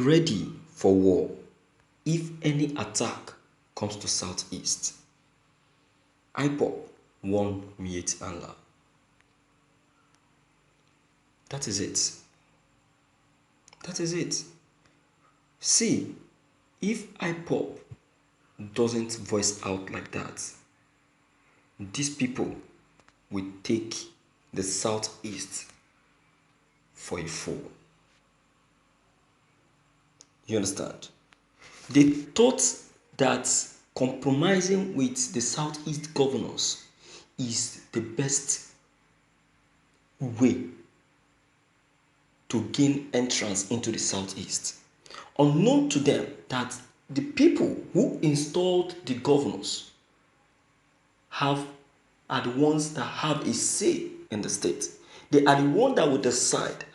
ready for war if any attack comes to Southeast. IPOB warned Miyetti Allah. That is it. That is it. See, if IPOB doesn't voice out like that, these people will take the Southeast for a fool. You understand? They thought that compromising with the Southeast governors is the best way to gain entrance into the Southeast. Unknown to them that the people who installed the governors are the ones that have a say in the state. They are the ones that will decide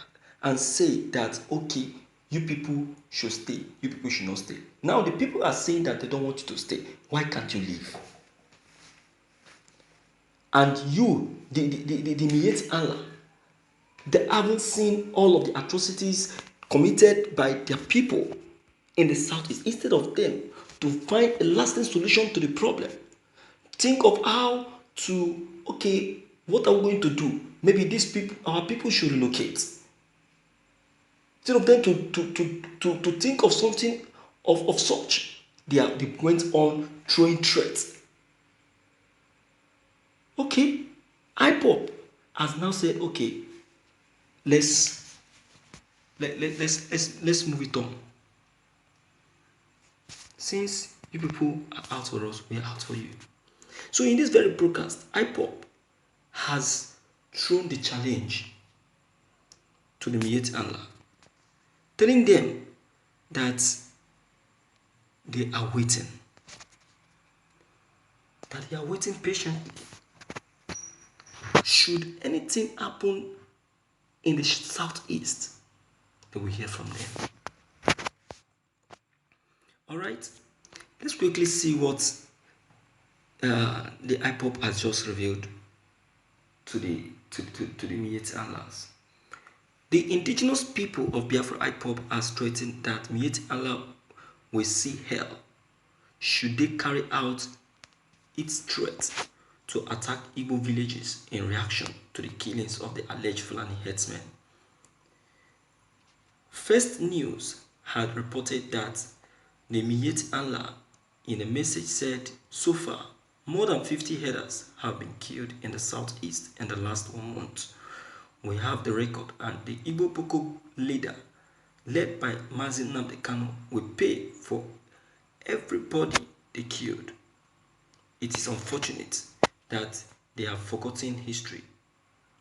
and say that, okay, you people should stay, you people should not stay. Now the people are saying that they don't want you to stay. Why can't you leave? And you, the Miyetti Allah, they haven't seen all of the atrocities committed by their people in the Southeast. Instead of them to find a lasting solution to the problem, think of how to, okay, what are we going to do? Maybe these people, our people should relocate. Instead of them to think of something of such, they went on throwing threats. Okay, IPOB has now said, okay, let's move it on. Since you people are out for us, we are out for you. So in this very broadcast, IPOB has thrown the challenge to the Miyetti Allah, telling them that they are waiting. That they are waiting patiently. Should anything happen in the Southeast, they will hear from them. Alright, let's quickly see what the IPOB has just revealed to the Miyetti Allahs. The indigenous people of Biafra IPOB has threatened that Miyetti Allah will see hell should they carry out its threat to attack Igbo villages in reaction to the killings of the alleged Fulani herdsmen. First News had reported that the Miyetti Allah in a message said, so far, more than 50 herders have been killed in the Southeast in the last 1 month. We have the record, and the Igbo Boko leader, led by Mazi Nnamdi Kanu, will pay for everybody they killed. It is unfortunate that they have forgotten history.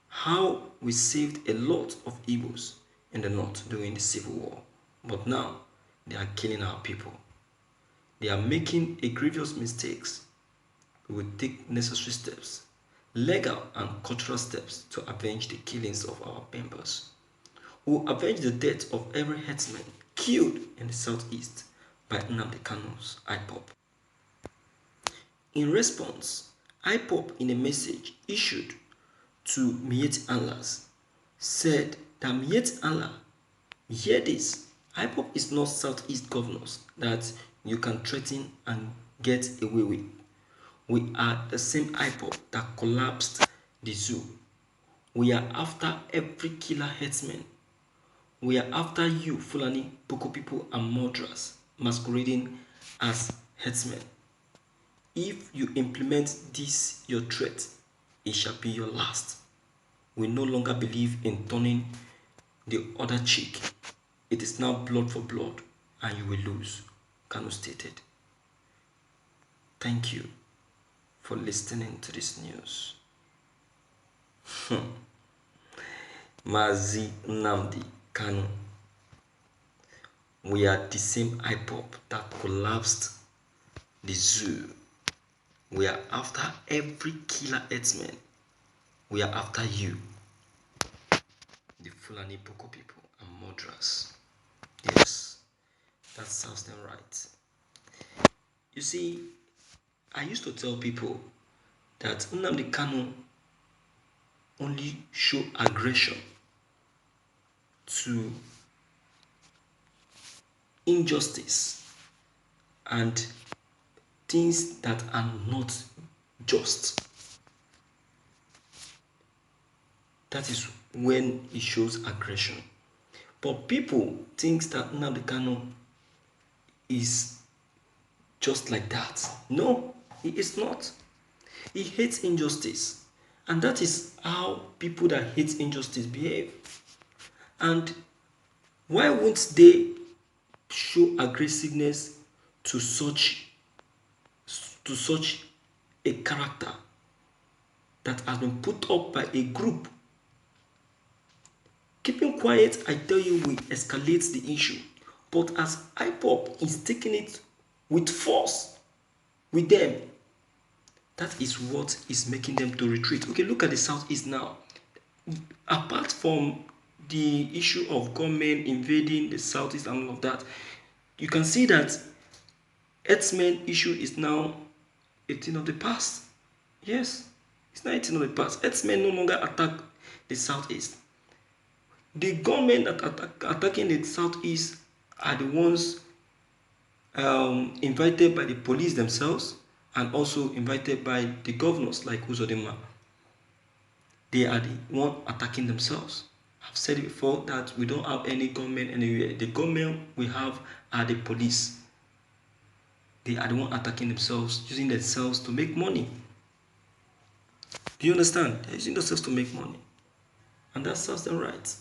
How we saved a lot of Igbos in the north during the civil war, but now they are killing our people. They are making a grievous mistakes. We will take necessary steps, legal and cultural steps, to avenge the killings of our members. We will avenge the death of every herdsman killed in the Southeast by Nnamdi Kanu's IPOB. In response, IPOB, in a message issued to Miyetti Allahs, said that Miyetti Allah, hear this, IPOB is not Southeast governors that you can threaten and get away with. We are the same IPOB that collapsed the zoo. We are after every killer herdsman. We are after you, Fulani, Boko people and murderers masquerading as herdsmen. If you implement this, your threat, it shall be your last. We no longer believe in turning the other cheek. It is now blood for blood, and you will lose, Kanu stated. Thank you for listening to this news. Mazi Nnamdi Kanu. We are the same IPOB that collapsed the zoo. We are after every killer herdsman. We are after you, the Fulani Boko people and murderers. Yes, that sounds them right. You see, I used to tell people that Nnamdi Kanu only show aggression to injustice and things that are not just. That is when it shows aggression. But people think that Nnamdi Kanu is just like that. No, he is not. He hates injustice. And that is how people that hate injustice behave. And why won't they show aggressiveness to such a character that has been put up by a group? Keeping quiet, I tell you, will escalate the issue. But as IPOB is taking it with force with them, that is what is making them to retreat. Okay, look at the Southeast now. Apart from the issue of government invading the Southeast and all of that, you can see that herdsmen issue is now a thing of the past. Yes, it's not a thing of the past. Herdsmen no longer attack the Southeast. The government that attacking the Southeast are the ones invited by the police themselves and also invited by the governors like Uzodinma. They are the one attacking themselves. I've said it before that we don't have any government anywhere. The government we have are the police. They are the one attacking themselves, using themselves to make money. Do you understand? They're using themselves to make money. And that serves them right.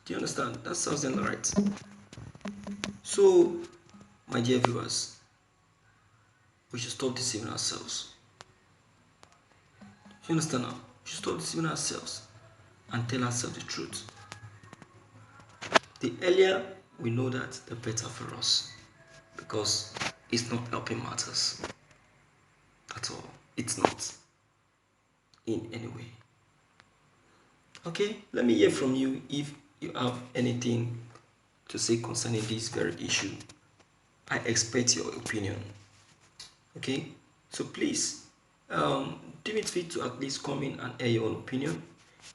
Do you understand? That serves them right. So, my dear viewers, we should stop deceiving ourselves. You understand now? We should stop deceiving ourselves and tell ourselves the truth. The earlier we know that, the better for us. Because it's not helping matters at all. It's not in any way. Okay, let me hear from you if you have anything to say concerning this very issue. I expect your opinion. Okay, so please deem it fit to at least come in and air your own opinion.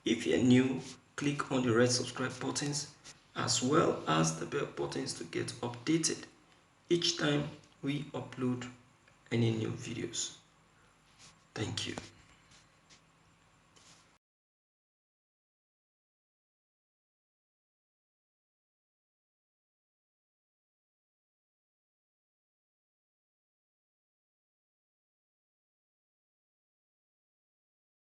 If you're new, click on the red subscribe buttons as well as the bell buttons to get updated each time we upload any new videos. Thank you.